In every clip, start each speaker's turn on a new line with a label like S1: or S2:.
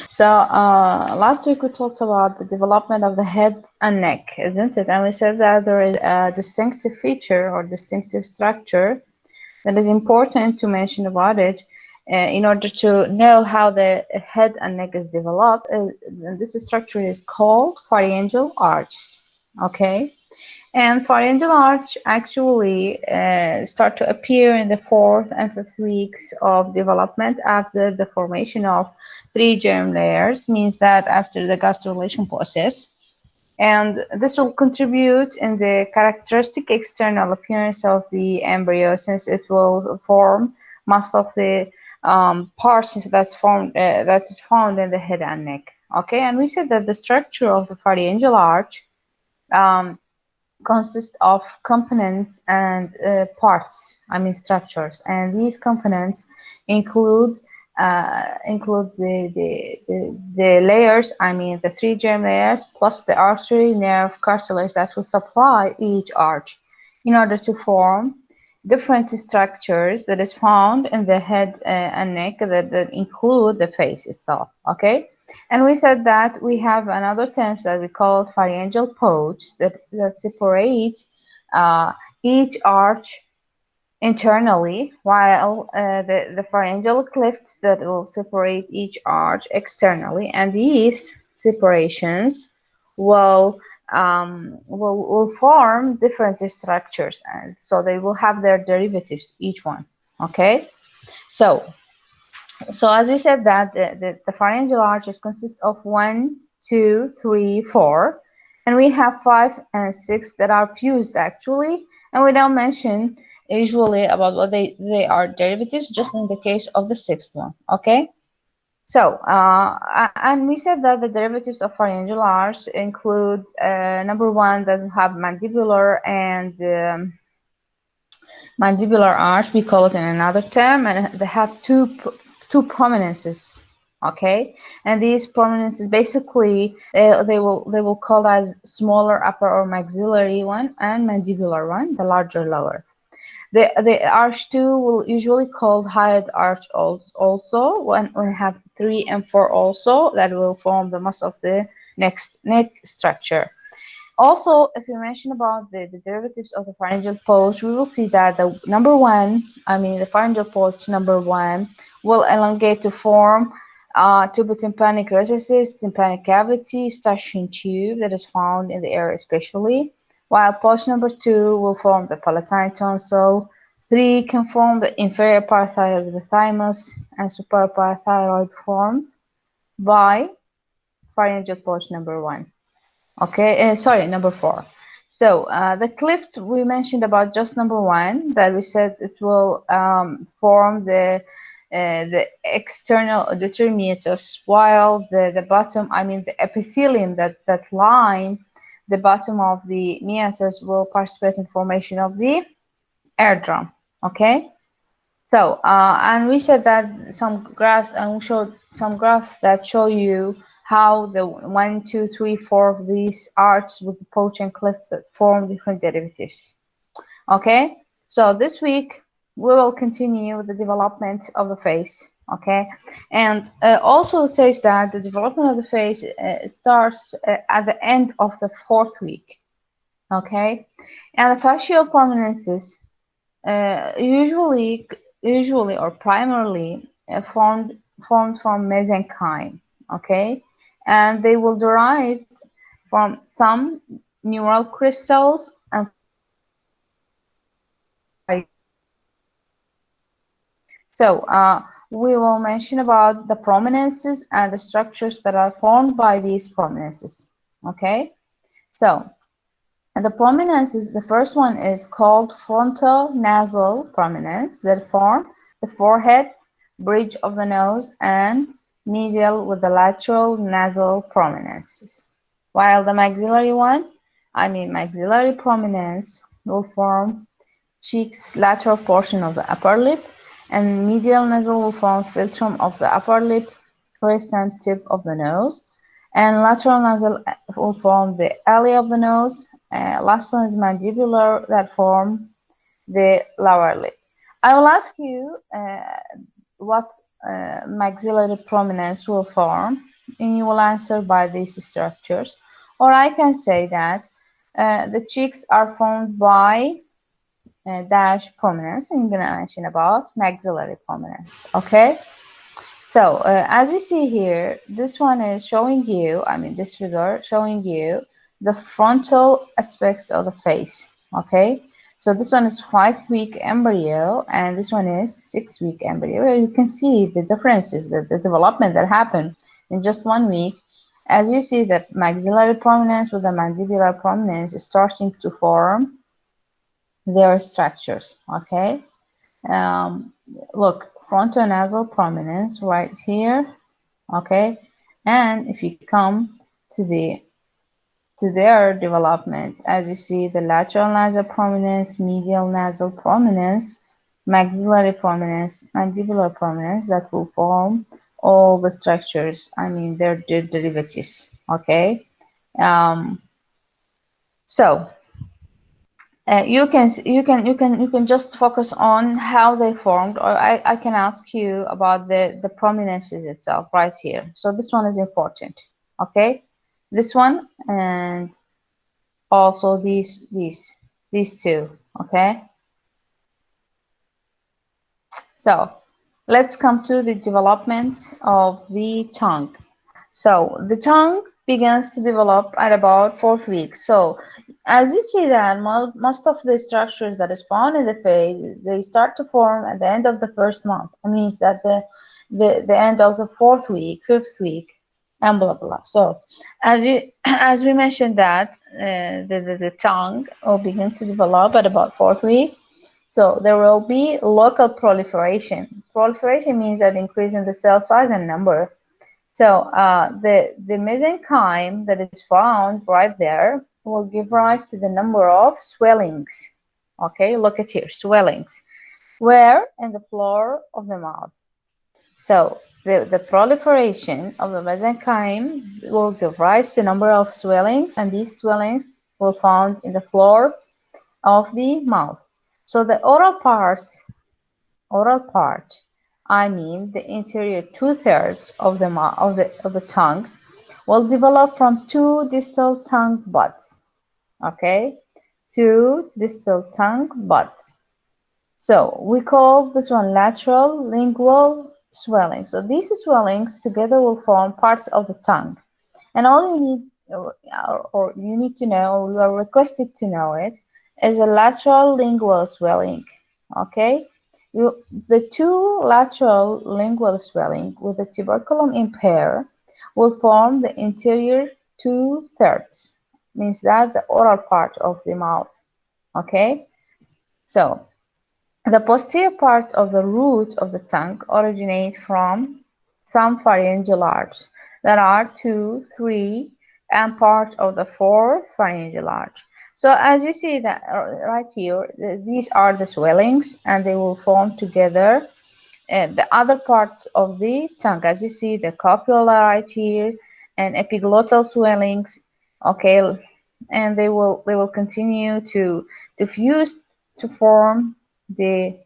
S1: So last week we talked about the development of the head and neck, isn't it? And we said that there is a distinctive feature or distinctive structure that is important to mention about it in order to know how the head and neck is developed. This structure is called pharyngeal arch. Okay, and pharyngeal arch actually start to appear in the fourth and fifth weeks of development after the formation of three germ layers, means that after the gastrulation process. And this will contribute in the characteristic external appearance of the embryo, since it will form most of the parts that is found in the head and neck. Okay, and we said that the structure of the pharyngeal arch um, consist of components and parts, I mean structures, and these components include the layers, I mean the three germ layers, plus the artery, nerve, cartilage that will supply each arch in order to form different structures that is found in the head and neck that include the face itself. Okay, and we said that we have another terms that we call pharyngeal pouch that separate uh, each arch internally, while the pharyngeal clefts that will separate each arch externally, and these separations will will form different structures, and so they will have their derivatives, each one. Okay, so as we said that the pharyngeal arches consist of 1, 2, 3, 4, and we have 5 and 6 that are fused actually, and we don't mention usually about what they are derivatives, just in the case of the sixth one. Okay, so and we said that the derivatives of pharyngeal arch include number one, that have mandibular and mandibular arch, we call it in another term, and they have two prominences. Okay, and these prominences basically they will call as smaller upper or maxillary one and mandibular one, the larger lower. The arch two will usually called hyoid arch also, when we have 3 and 4 also, that will form the most of the next neck structure. Also, if you mention about the derivatives of the pharyngeal pouch, we will see that the number one, I mean the pharyngeal pouch number one, will elongate to form tubotympanic recesses, tympanic cavity, Eustachian tube that is found in the ear especially, while pouch number two will form the palatine tonsil. Three can form the inferior parathyroid of the thymus, and superior parathyroid formed by pharyngeal pouch number one. Okay, sorry, number four. So the cleft we mentioned about just number one, that we said it will form the external determinatus, while the bottom, I mean the epithelium that line the bottom of the meatus will participate in formation of the eardrum. Okay. So, and we said that some graphs, and we showed some graphs that show you how the 1, 2, 3, 4 of these arcs with the pouch and clefts that form different derivatives. Okay, so this week we will continue with the development of the face. Okay, and also says that the development of the face starts at the end of the fourth week. Okay, and the fascial prominences usually or primarily formed from mesenchyme. Okay, and they will derive from some neural crystals and so we will mention about the prominences and the structures that are formed by these prominences. Okay, so and the prominences, the first one is called frontal nasal prominence, that form the forehead, bridge of the nose, and medial with the lateral nasal prominences. While the maxillary one, I mean maxillary prominence, will form cheeks, lateral portion of the upper lip, and medial nasal will form philtrum of the upper lip, crest and tip of the nose, and lateral nasal will form the alley of the nose. Last one is mandibular, that form the lower lip. I will ask you what maxillary prominence will form. and you will answer by these structures. Or I can say that the cheeks are formed by dash prominence, and I'm going to mention about maxillary prominence. Okay, so as you see here, this one is showing you, I mean this figure showing you the frontal aspects of the face. Okay, so this one is 5-week embryo and this one is 6-week embryo. You can see the differences, the development that happened in just 1 week. As you see, the maxillary prominence with the mandibular prominence is starting to form their structures. Okay, look, frontonasal prominence right here. Okay, and if you come to their development, as you see, the lateral nasal prominence, medial nasal prominence, maxillary prominence, mandibular prominence, that will form all the structures, I mean their derivatives. Okay, so you can just focus on how they formed, or I can ask you about the prominences itself right here. So this one is important. Okay, this one and also these two. Okay, so let's come to the development of the tongue. So the tongue begins to develop at about 4th week. So as you see that most of the structures that is found in the face, they start to form at the end of the 1st month. It means that the end of the 4th week, 5th week, and blah blah. So as we mentioned that the tongue will begin to develop at about 4th week. So there will be local proliferation. Proliferation means that increase in the cell size and number. So the mesenchyme that is found right there will give rise to the number of swellings. Okay, look at here, swellings. Where? In the floor of the mouth. So the proliferation of the mesenchyme will give rise to a number of swellings, and these swellings will be found in the floor of the mouth. So the oral part, I mean the interior 2/3 of the tongue, will develop from 2 distal tongue buds. Okay, 2 distal tongue buds. So we call this one lateral lingual swelling. So these swellings together will form parts of the tongue. And all you need, or you need to know, or you are requested to know it, is a lateral lingual swelling. Okay, the 2 lateral lingual swelling with the tuberculum in pair will form the interior 2/3. Means that the oral part of the mouth. Okay, so the posterior part of the root of the tongue originates from some pharyngeal arch. There are 2, 3, and part of the 4th pharyngeal arch. So as you see that right here, these are the swellings, and they will form together the other parts of the tongue. As you see, the copula right here, and epiglottal swellings. Okay, and they will continue to fuse to form the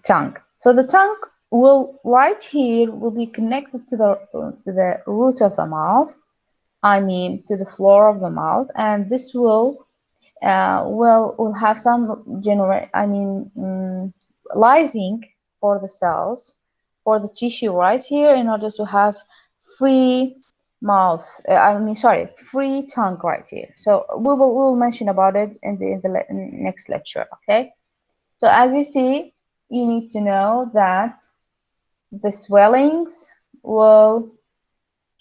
S1: tongue. So the tongue will right here will be connected to the root of the mouth, I mean to the floor of the mouth, and this will have some lysing for the cells, for the tissue right here, in order to have free mouth. Free tongue right here. So we'll mention about it in the next lecture. Okay. So as you see, you need to know that the swellings will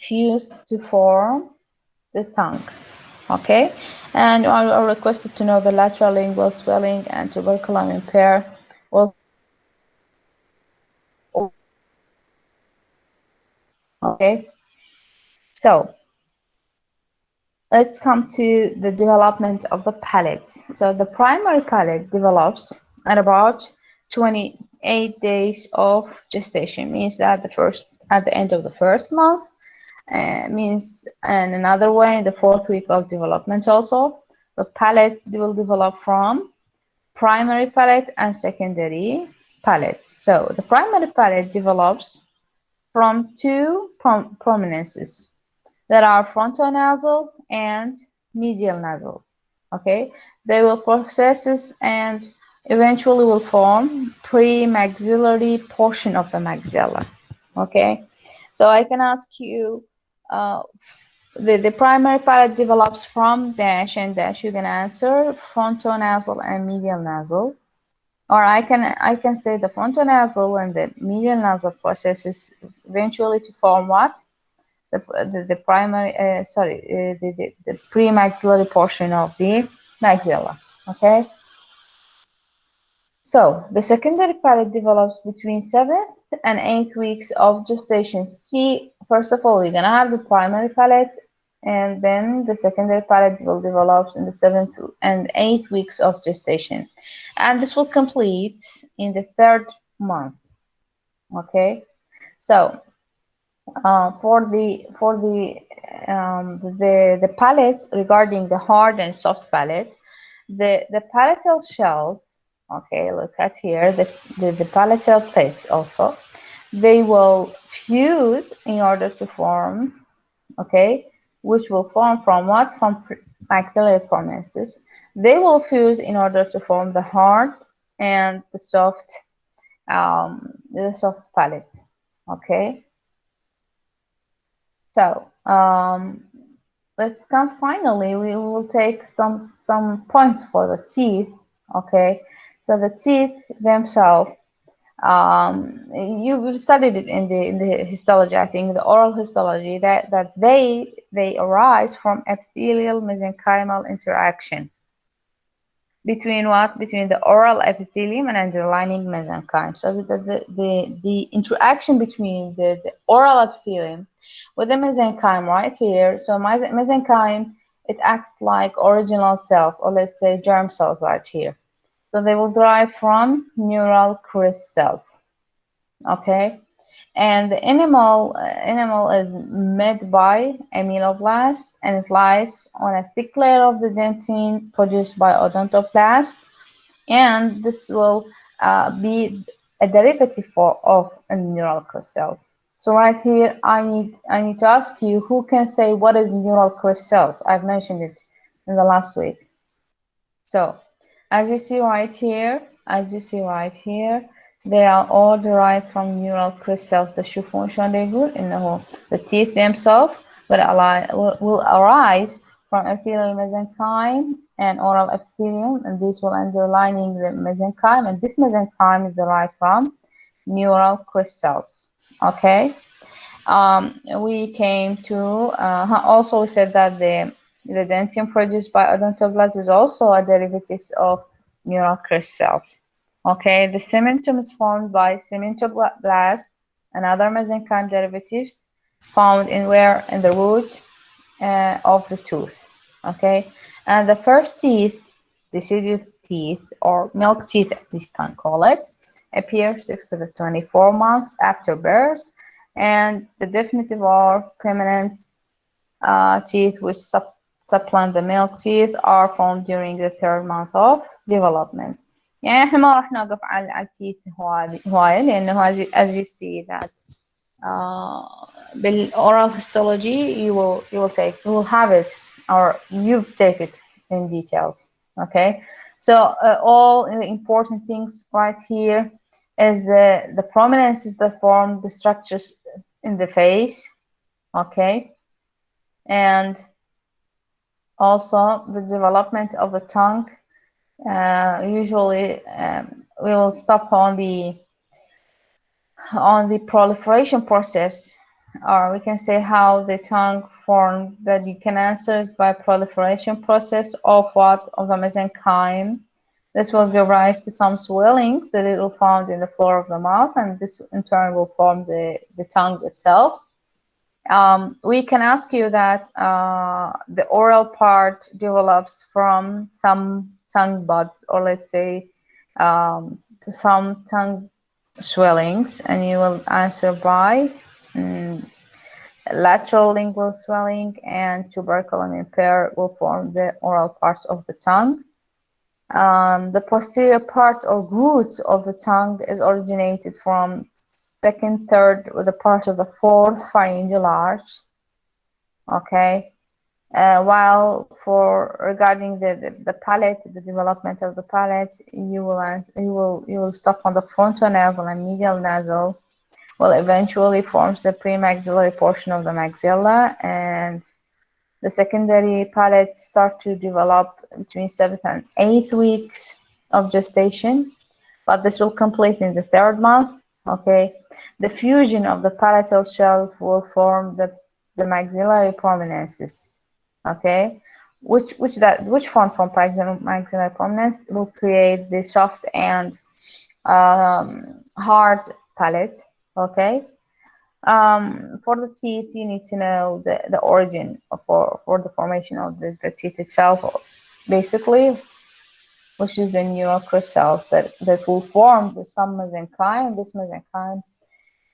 S1: fuse to form the tongue. Okay, and are requested to know the lateral lingual swelling and tuberculum in pair will. Okay, so let's come to the development of the palate. So the primary palate develops at about 28 days of gestation. Means that at the end of the 1st month, means, and another way, in the 4th week of development also, the palate will develop from primary palate and secondary palate. So the primary palate develops from two prominences that are frontonasal and medial nasal. Okay, they will process and eventually will form pre-maxillary portion of the maxilla. Okay, so I can ask you, uh, the primary palate develops from dash and dash. You can answer frontonasal and medial nasal. Or I can say the frontonasal and the medial nasal processes eventually to form what? The primary, the pre-maxillary portion of the maxilla. Okay. So the secondary palate develops between 7th and 8th weeks of gestation. See, first of all, you're gonna have the primary palate, and then the secondary palate will develop in the 7th and 8th weeks of gestation, and this will complete in the 3rd month. Okay, so for the palates regarding the hard and soft palate, the palatal shell, okay, look at here, the palatal plates also, they will fuse in order to form, okay, which will form from what? From maxillary prominences. They will fuse in order to form the hard and the soft palate. Okay, so let's come finally. We will take some points for the teeth. Okay, so the teeth themselves. You studied it in the histology, I think, the oral histology, that they arise from epithelial mesenchymal interaction between what? Between the oral epithelium and underlying mesenchyme. So the interaction between the oral epithelium with the mesenchyme right here. So mesenchyme, it acts like original cells, or let's say germ cells right here. So they will derive from neural crest cells. Okay, and the animal is made by amyloblast, and it lies on a thick layer of the dentine produced by odontoblast, and this will be a derivative of neural crest cells. So right here, I need to ask you, who can say what is neural crest cells? I've mentioned it in the last week. So as you see right here, they are all derived from neural crest cells. The Schuffunschandegel in the teeth themselves will arise from epithelial mesenchyme and oral epithelium, and this will underlining the mesenchyme, and this mesenchyme is derived from neural crest cells. Okay. We came to also we said that the dentium produced by odontoblast is also a derivative of neural crest cells. Okay, the cementum is formed by cementoblast and other mesenchyme derivatives found in the root of the tooth. Okay, and the first teeth, deciduous teeth or milk teeth, we can call it, appear 6 to 24 months after birth, and the definitive or permanent teeth which supplant the milk teeth are formed during the 3rd month of development. يعني احنا ما راح نوقف على التيث هواية لأنه as you see that بالoral histology you will have it, or you take it in details. Okay, so all the important things right here is the prominences that form the structures in the face. Okay, and also the development of the tongue. Usually we will stop on the proliferation process, or we can say how the tongue formed, that you can answer is by proliferation process of what? Of the mesenchyme. This will give rise to some swellings that it will found in the floor of the mouth, and this in turn will form the tongue itself. We can ask you that the oral part develops from some tongue buds, or let's say some tongue swellings, and you will answer by lateral lingual swelling, and tubercle and impair will form the oral parts of the tongue. The posterior part or root of the tongue is originated from second, third, or the part of the fourth pharyngeal arch. Okay. While for regarding the palate, the development of the palate, you will stop on the frontonasal and medial nasal. Well, eventually forms the premaxillary portion of the maxilla, and the secondary palate start to develop between 7th and 8th weeks of gestation, but this will complete in the 3rd month. Okay, the fusion of the palatal shelf will form the maxillary prominences. Okay, which form from maxillary prominence will create the soft and hard palate. Okay. For the teeth, you need to know the origin for the formation of the teeth itself, basically, which is the neurocrystals that will form the some mesenchyme. This mesenchyme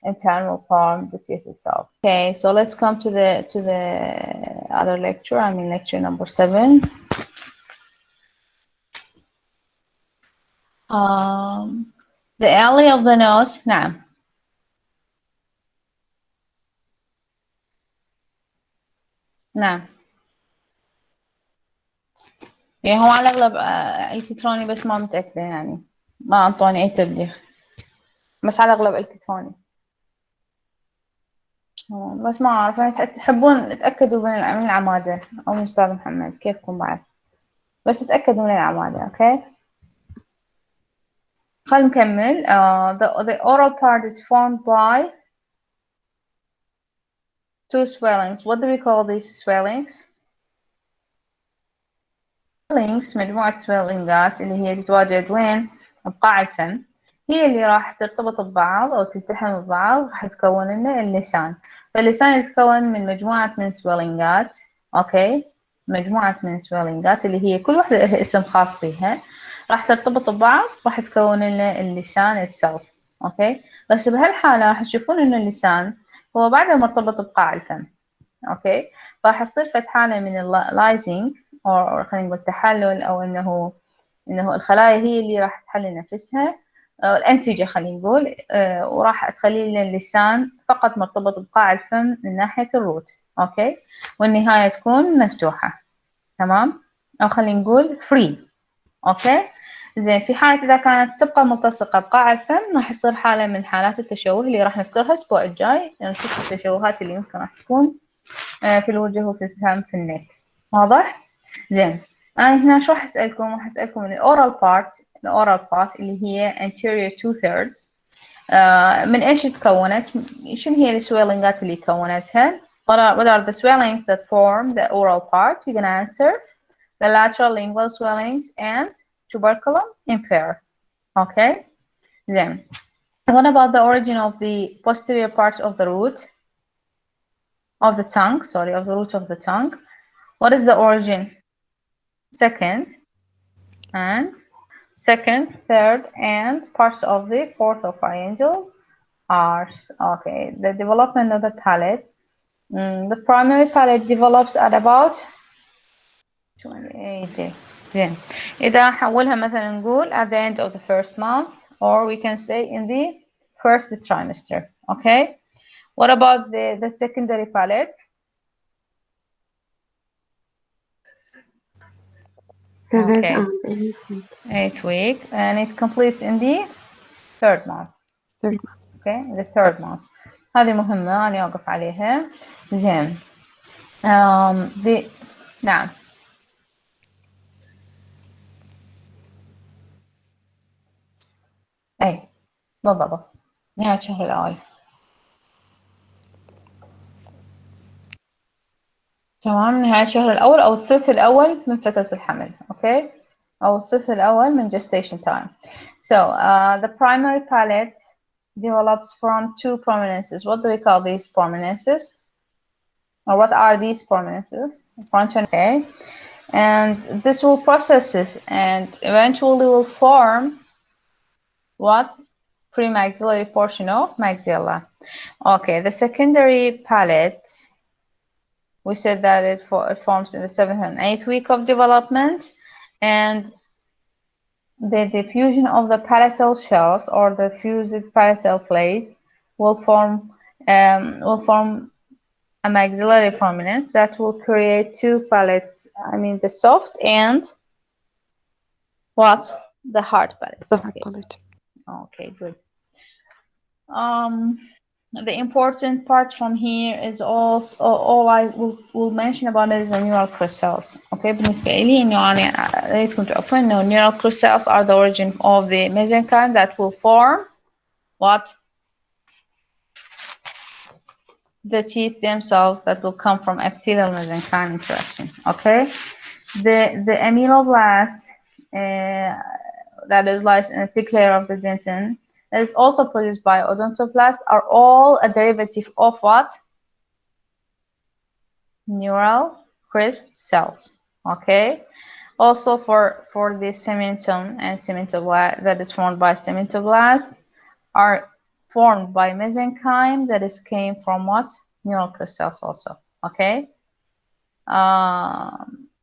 S1: in turn will form the teeth itself. Okay, so let's come to the other lecture. I mean lecture number 7. The alley of the nose. نعم. نعم. يعني هو على الأغلب إلكتروني، بس ما متأكدة، يعني ما أعطوني أي تبليغ، بس على الأغلب إلكتروني. بس ما أعرف، يعني تحبون تأكدوا من العمادة أو من أستاذ محمد، كيفكم بعد، بس تأكدوا من العمادة. أوكي، خلينا نكمل. The oral part is formed by 2 swellings. What do we call these swellings? swellings مجموعة swellingات اللي هي تتواجد وين؟ بقاع الفم، هي اللي راح ترتبط ببعض أو تلتحم ببعض، راح تكون لنا اللسان. فاللسان يتكون من مجموعة من swellingات. أوكي، مجموعة من swellingات اللي هي كل واحدة لها اسم خاص بها، راح ترتبط ببعض، راح تكون لنا اللسان itself. أوكي، بس بهالحالة راح تشوفون إن اللسان هو بعده مرتبط بقاع الفم. أوكي، فراح تصير فد حالة من اللايزنج، أو خلينا نقول تحلل، أو إنه الخلايا هي اللي راح تحلل نفسها، الأنسجة خلينا نقول، وراح تخلي لنا اللسان فقط مرتبط بقاع الفم من ناحية الروت. أوكي، والنهاية تكون مفتوحة. تمام، أو خلينا نقول فري. أوكي، زين. في حالة إذا كانت تبقى ملتصقة بقاع الفم، راح يصير حالة من حالات التشوه اللي راح نذكرها الأسبوع الجاي، نشوف التشوهات اللي يمكن راح تكون في الوجه وفي الفم في النك. واضح؟ زين. أنا هنا شو راح أسألكم؟ راح أسألكم من الأورال بارت اللي هي anterior 2/3 من إيش تكونت؟ شنو هي السويلنجات اللي كونتها؟ What are the swellings that form the oral part? You're gonna answer the lateral lingual swellings and tuberculum inferior. Okay. Then, what about the origin of the posterior part of the root of the tongue? Sorry, of the root of the tongue. What is the origin? Second, third, and part of the fourth of pharyngeal arch. Okay, the development of the palate. The primary palate develops at about 28 days. زين. إذا حولها مثلا نقول at the end of the first month, or we can say in the first trimester. Okay. What about the secondary palate?
S2: 7
S1: Okay.
S2: and 8 weeks.
S1: 8 weeks, and it completes in the 3rd month.
S2: 3rd month.
S1: Okay, the 3rd month. هذه مهمة أنا أوقف عليها. زين. نعم. أي بالضبط، نهاية الشهر الأول. تمام، نهاية الشهر الأول أو الثلث الأول من فترة الحمل. أوكي، أو الثلث الأول من gestation time. So the primary palate develops from 2 prominences. What do we call these prominences? Or what are these prominences? Okay. And this will process this and eventually will form what? Premaxillary portion of maxilla. Okay, the secondary palate, we said that it forms in the 7th and 8th week of development, and the diffusion of the palatal shelves or the fused palatal plates will form a maxillary prominence that will create two palates. I mean the soft and what? The hard palate.
S2: The hard
S1: Okay.
S2: palate.
S1: Okay, good. The important part from here is also all I will mention about it is the neural crystals. Okay, بالنسبة لي إنه يعني ليتكم تعرفوا إنه neural crystals are the origin of the mesenchyme that will form what? The teeth themselves that will come from epithelial mesenchyme interaction. Okay, the amyloblast that is lies in a thick layer of the dentin that is also produced by odontoblast are all a derivative of what? Neural crest cells. Okay, also for the cementum and cementoblast that is formed by cementoblast are formed by mesenchyme that is came from what? Neural crest cells also. Okay.